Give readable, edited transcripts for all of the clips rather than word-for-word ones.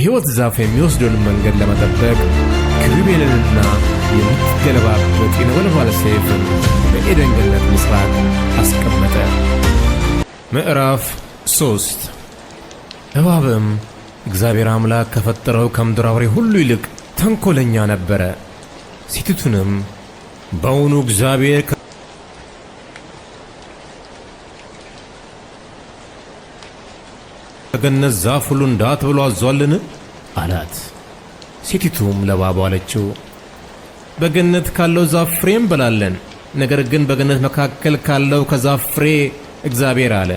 ሕይወት ዛፍ የሚወስደውን መንገድ ለመጠበቅ ኪሩቤልንና የምትገለባበት የነበልባል ሰይፍን በኤደን ገነት ምስራቅ አስቀመጠ። ምዕራፍ 3 እባብም እግዚአብሔር አምላክ ከፈጠረው ከምድር አውሬ ሁሉ ይልቅ ተንኮለኛ ነበረ። ሴቲቱንም በውኑ እግዚአብሔር ከገነት ዛፍ ሁሉ እንዳትበሉ አዟልን? አላት። ሴቲቱም ለእባቡ አለችው፣ በገነት ካለው ዛፍ ፍሬ እንበላለን። ነገር ግን በገነት መካከል ካለው ከዛፍ ፍሬ እግዚአብሔር አለ፣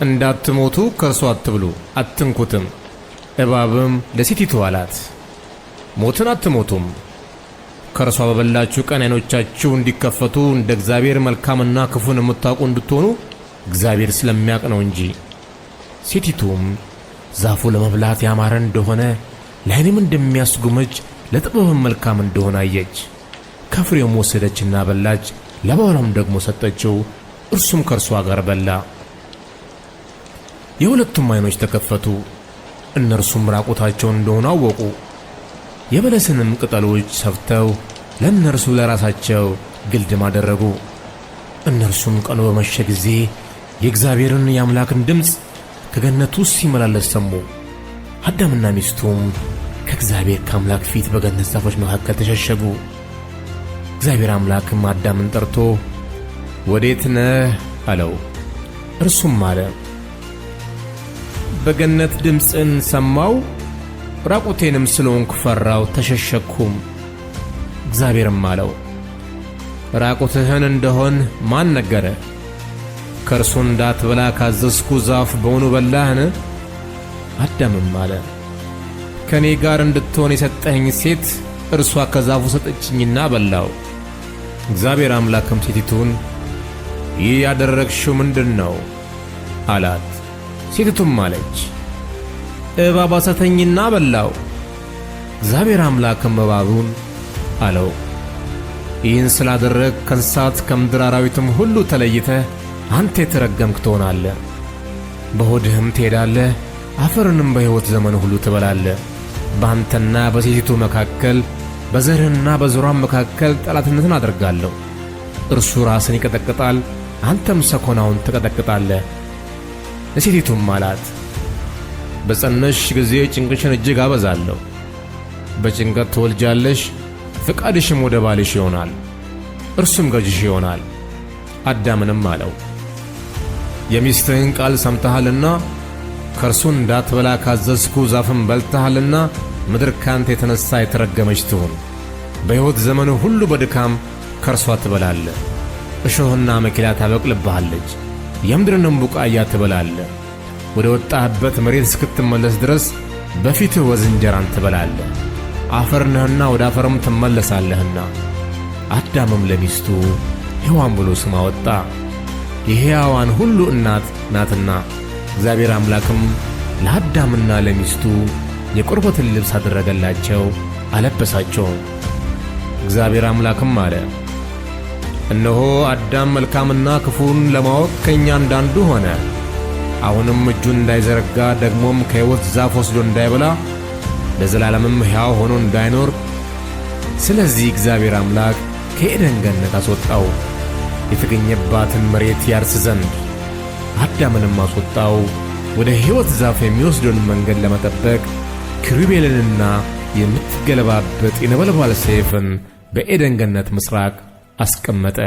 እንዳትሞቱ ከእርሱ አትብሉ፣ አትንኩትም። እባብም ለሴቲቱ አላት፣ ሞትን አትሞቱም። ከእርሷ በበላችሁ ቀን ዓይኖቻችሁ እንዲከፈቱ እንደ እግዚአብሔር መልካምና ክፉን የምታውቁ እንድትሆኑ እግዚአብሔር ስለሚያውቅ ነው እንጂ። ሴቲቱም ዛፉ ለመብላት ያማረ እንደሆነ ለዓይንም እንደሚያስጎመጅ ለጥበብም መልካም እንደሆነ አየች። ከፍሬውም ወሰደችና በላች፣ ለባሏም ደግሞ ሰጠችው፣ እርሱም ከእርሷ ጋር በላ። የሁለቱም ዓይኖች ተከፈቱ፣ እነርሱም ራቁታቸውን እንደሆኑ አወቁ። የበለስንም ቅጠሎች ሰፍተው ለእነርሱ ለራሳቸው ግልድም አደረጉ። እነርሱም ቀኑ በመሸ ጊዜ የእግዚአብሔርን የአምላክን ድምፅ ከገነት ውስጥ ሲመላለስ ሰሙ። አዳምና ሚስቱም ከእግዚአብሔር ከአምላክ ፊት በገነት ዛፎች መካከል ተሸሸጉ። እግዚአብሔር አምላክም አዳምን ጠርቶ ወዴት ነህ አለው። እርሱም አለ፣ በገነት ድምፅን ሰማው፣ ራቁቴንም ስለሆንኩ ፈራው፣ ተሸሸኩም። እግዚአብሔርም አለው፣ ራቁትህን እንደሆን ማን ነገረ? ከእርሱ እንዳትበላ ካዘዝኩ ዛፍ በውኑ በላህን? አዳምም አለ፣ ከእኔ ጋር እንድትሆን የሰጠኸኝ ሴት እርሷ ከዛፉ ሰጠችኝና በላው። እግዚአብሔር አምላክም ሴቲቱን ይህ ያደረግሽው ምንድን ነው አላት። ሴቲቱም አለች፣ እባብ አሳተኝና በላው። እግዚአብሔር አምላክም እባቡን አለው፣ ይህን ስላደረግ ከእንስሳት ከምድር አራዊትም ሁሉ ተለይተህ አንተ የተረገምክ ትሆናለህ። በሆድህም ትሄዳለህ፣ አፈርንም በሕይወት ዘመን ሁሉ ትበላለህ። በአንተና በሴቲቱ መካከል በዘርህና በዘሯም መካከል ጠላትነትን አደርጋለሁ። እርሱ ራስን ይቀጠቅጣል፣ አንተም ሰኮናውን ትቀጠቅጣለህ። ለሴቲቱም አላት፣ በጸነስሽ ጊዜ ጭንቅሽን እጅግ አበዛለሁ። በጭንቀት ትወልጃለሽ፣ ፍቃድሽም ወደ ባልሽ ይሆናል፣ እርሱም ገዥሽ ይሆናል። አዳምንም አለው፣ የሚስትህን ቃል ሰምተሃልና ከእርሱ እንዳትበላ ካዘዝኩ ዛፍም በልተሃልና ምድር ካንተ የተነሣ የተረገመች ትሁን። በሕይወት ዘመኑ ሁሉ በድካም ከእርሷ ትበላለህ። እሾህና አሜከላ ታበቅልብሃለች፣ የምድርንም ቡቃያ ትበላለህ። ወደ ወጣህበት መሬት እስክትመለስ ድረስ በፊትህ ወዝ እንጀራን ትበላለህ፣ አፈር ነህና ወደ አፈርም ትመለሳለህና። አዳምም ለሚስቱ ሔዋን ብሎ ስም አወጣ፣ የሕያዋን ሁሉ እናት ናትና። እግዚአብሔር አምላክም ለአዳምና ለሚስቱ የቁርበትን ልብስ አደረገላቸው፣ አለበሳቸውም። እግዚአብሔር አምላክም አለ፣ እነሆ አዳም መልካምና ክፉን ለማወቅ ከእኛ እንዳንዱ ሆነ። አሁንም እጁን እንዳይዘረጋ ደግሞም ከሕይወት ዛፍ ወስዶ እንዳይበላ ለዘላለምም ሕያው ሆኖ እንዳይኖር፣ ስለዚህ እግዚአብሔር አምላክ ከኤደን ገነት አስወጣው፣ የተገኘባትን መሬት ያርስ ዘንድ። አዳምንም አስወጣው፣ ወደ ሕይወት ዛፍ የሚወስደውን መንገድ ለመጠበቅ ኪሩቤልንና የምትገለባበት የነበልባል ሰይፍን በኤደን ገነት ምስራቅ አስቀመጠ።